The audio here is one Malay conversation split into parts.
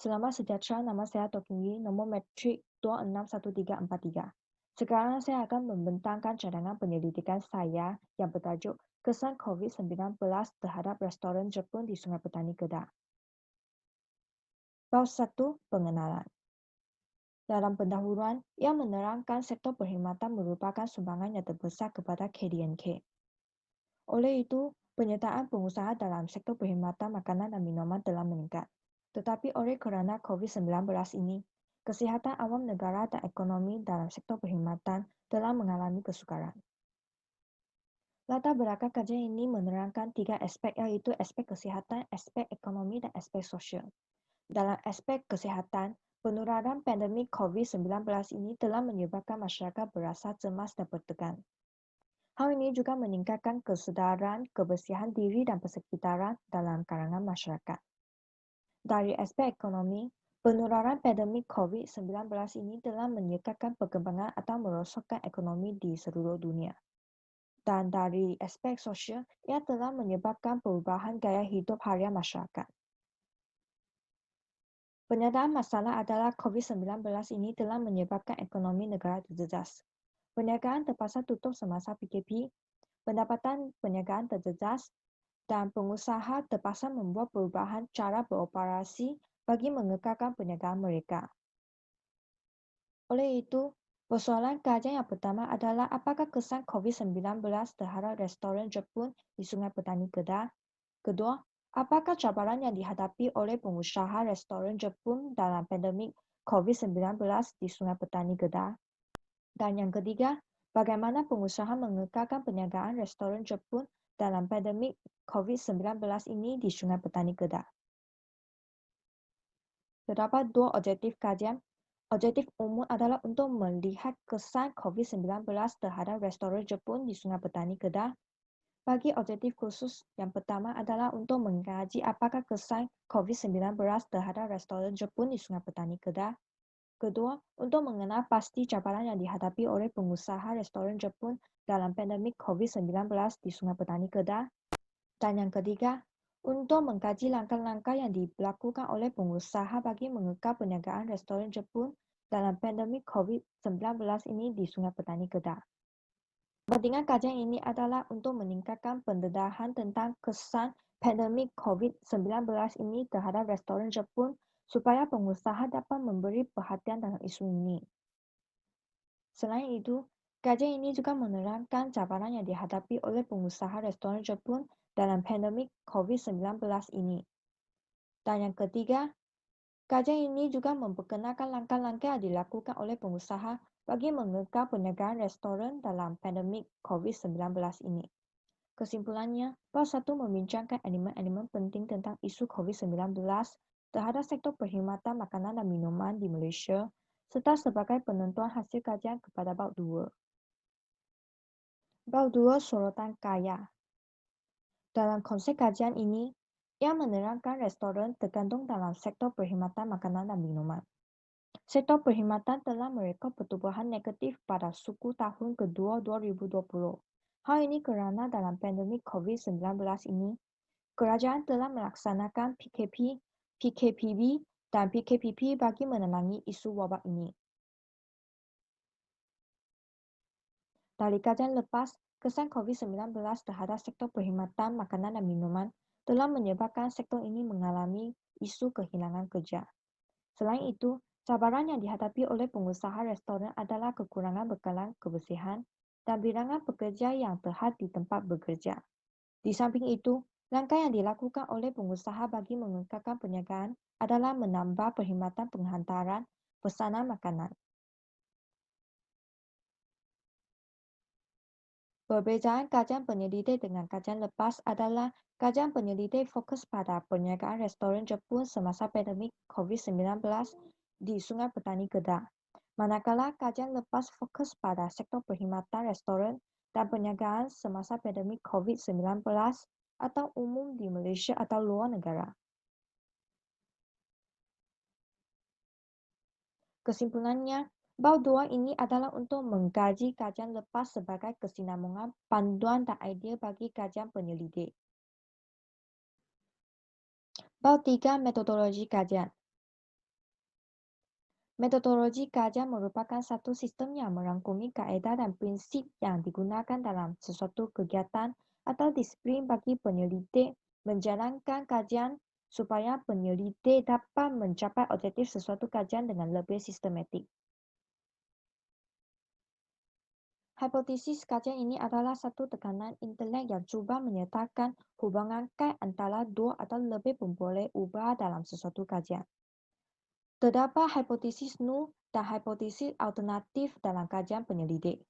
Selamat sejahtera, nama saya Tokingi, nomor metrik 261343. Sekarang saya akan membentangkan cadangan penyelidikan saya yang bertajuk Kesan COVID-19 terhadap restoran Jepun di Sungai Petani Kedah. Bab 1. Pengenalan. Dalam pendahuluan, ia menerangkan sektor perkhidmatan merupakan sumbangan yang terbesar kepada KDNK. Oleh itu, penyertaan pengusaha dalam sektor perkhidmatan makanan dan minuman telah meningkat. Tetapi oleh kerana COVID-19 ini, kesihatan awam negara dan ekonomi dalam sektor perkhidmatan telah mengalami kesukaran. Latar belakang kajian ini menerangkan 3 aspek, iaitu aspek kesihatan, aspek ekonomi, dan aspek sosial. Dalam aspek kesihatan, penularan pandemik COVID-19 ini telah menyebabkan masyarakat berasa cemas dan bertegan. Hal ini juga meningkatkan kesedaran kebersihan diri dan persekitaran dalam kalangan masyarakat. Dari aspek ekonomi, penularan pandemik COVID-19 ini telah menyekatkan perkembangan atau merosotkan ekonomi di seluruh dunia. Dan dari aspek sosial, ia telah menyebabkan perubahan gaya hidup harian masyarakat. Penyataan masalah adalah COVID-19 ini telah menyebabkan ekonomi negara terjejas. Perniagaan terpaksa tutup semasa PKP, pendapatan perniagaan terjejas, dan pengusaha terpaksa membuat perubahan cara beroperasi bagi mengekalkan perniagaan mereka. Oleh itu, persoalan kajian yang pertama adalah apakah kesan COVID-19 terhadap restoran Jepun di Sungai Petani Kedah? Kedua, apakah cabaran yang dihadapi oleh pengusaha restoran Jepun dalam pandemik COVID-19 di Sungai Petani Kedah? Dan yang ketiga, bagaimana pengusaha mengekalkan perniagaan restoran Jepun dalam pandemik COVID-19 ini di Sungai Petani Kedah? Terdapat 2 objektif kajian. Objektif umum adalah untuk melihat kesan COVID-19 terhadap restoran Jepun di Sungai Petani Kedah. Bagi objektif khusus, yang pertama adalah untuk mengkaji apakah kesan COVID-19 terhadap restoran Jepun di Sungai Petani Kedah. Kedua, untuk mengenal pasti cabaran yang dihadapi oleh pengusaha restoran Jepun dalam pandemik COVID-19 di Sungai Petani Kedah. Dan yang ketiga, untuk mengkaji langkah-langkah yang dilakukan oleh pengusaha bagi mengekal perniagaan restoran Jepun dalam pandemik COVID-19 ini di Sungai Petani Kedah. Kepentingan kajian ini adalah untuk meningkatkan pendedahan tentang kesan pandemik COVID-19 ini terhadap restoran Jepun supaya pengusaha dapat memberi perhatian dalam isu ini. Selain itu, kajian ini juga menerangkan cabaran yang dihadapi oleh pengusaha restoran Jepun dalam pandemik COVID-19 ini. Dan yang ketiga, kajian ini juga memperkenalkan langkah-langkah yang dilakukan oleh pengusaha bagi mengekal perniagaan restoran dalam pandemik COVID-19 ini. Kesimpulannya, bab 1 membincangkan elemen-elemen penting tentang isu COVID-19 terhadap sektor perkhidmatan makanan dan minuman di Malaysia, serta sebagai penentuan hasil kajian kepada bab 2. Bab 2 Sorotan Kaya. Dalam konsep kajian ini, ia menerangkan restoran tergantung dalam sektor perkhidmatan makanan dan minuman. Sektor perkhidmatan telah merekod pertumbuhan negatif pada suku tahun kedua 2020. Hal ini kerana dalam pandemik COVID-19 ini, kerajaan telah melaksanakan PKP, PKPB dan PKPP bagi menenangi isu wabak ini. Dari kajian lepas, kesan COVID-19 terhadap sektor perkhidmatan makanan dan minuman telah menyebabkan sektor ini mengalami isu kehilangan kerja. Selain itu, cabaran yang dihadapi oleh pengusaha restoran adalah kekurangan bekalan kebersihan dan bilangan pekerja yang terhad di tempat bekerja. Di samping itu, langkah yang dilakukan oleh pengusaha bagi mengekalkan perniagaan adalah menambah perkhidmatan penghantaran pesanan makanan. Perbezaan kajian penyelidik dengan kajian lepas adalah kajian penyelidik fokus pada perniagaan restoran Jepun semasa pandemik COVID-19 di Sungai Petani Kedah. Manakala kajian lepas fokus pada sektor perkhidmatan restoran dan perniagaan semasa pandemik COVID-19 atau umum di Malaysia atau luar negara. Kesimpulannya, bab 2 ini adalah untuk mengkaji kajian lepas sebagai kesinambungan panduan dan idea bagi kajian penyelidik. Bab 3 Metodologi kajian. Metodologi kajian merupakan satu sistem yang merangkumi kaedah dan prinsip yang digunakan dalam sesuatu kegiatan atau disiplin bagi penyelidik menjalankan kajian supaya penyelidik dapat mencapai objektif sesuatu kajian dengan lebih sistematik. Hipotesis kajian ini adalah satu tekanan intelek yang cuba menyatakan hubungan kait antara dua atau lebih memperoleh ubah dalam sesuatu kajian. Terdapat hipotesis null dan hipotesis alternatif dalam kajian penyelidik.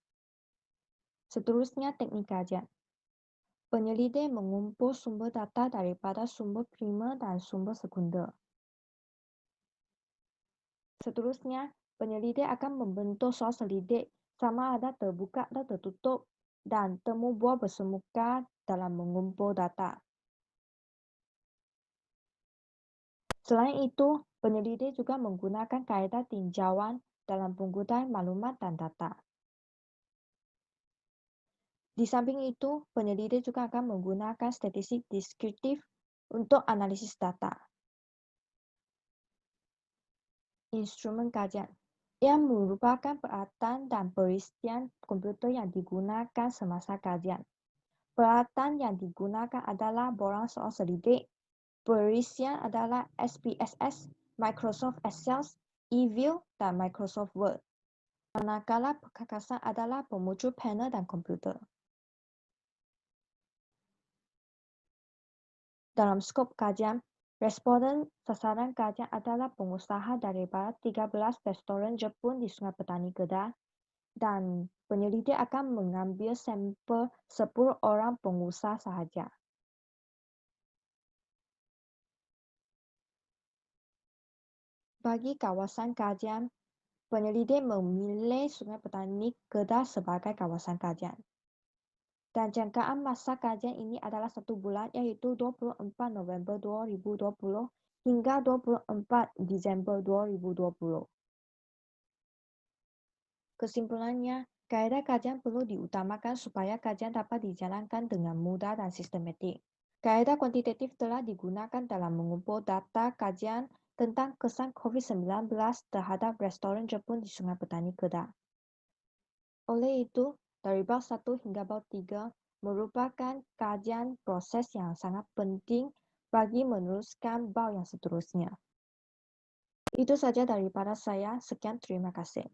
Seterusnya, teknik kajian. Penyelidik mengumpul sumber data daripada sumber primer dan sumber sekunder. Seterusnya, penyelidik akan membentuk soal selidik sama ada terbuka atau tertutup dan temu buah bersemuka dalam mengumpul data. Selain itu, penyelidik juga menggunakan kaedah tinjauan dalam penggunaan maklumat dan data. Di samping itu, penyelidik juga akan menggunakan statistik deskriptif untuk analisis data. Instrumen kajian. Ia merupakan peralatan dan peristian komputer yang digunakan semasa kajian. Peralatan yang digunakan adalah borang soal selidik, peristian adalah SPSS, Microsoft Excel, eView, dan Microsoft Word. Manakala perkakasan adalah pemuncul panel dan komputer. Dalam skop kajian, responden sasaran kajian adalah pengusaha daripada 13 restoran Jepun di Sungai Petani Kedah dan penyelidik akan mengambil sampel 10 orang pengusaha sahaja. Bagi kawasan kajian, penyelidik memilih Sungai Petani Kedah sebagai kawasan kajian. Dan jangkaan masa kajian ini adalah 1 bulan, iaitu 24 November 2020 hingga 24 Disember 2020. Kesimpulannya, kaedah kajian perlu diutamakan supaya kajian dapat dijalankan dengan mudah dan sistematik. Kaedah kuantitatif telah digunakan dalam mengumpul data kajian tentang kesan COVID-19 terhadap restoran Jepun di Sungai Petani Kedah. Oleh itu, dari bab 1 hingga bab 3 merupakan kajian proses yang sangat penting bagi meneruskan bab yang seterusnya. Itu saja daripada saya. Sekian, terima kasih.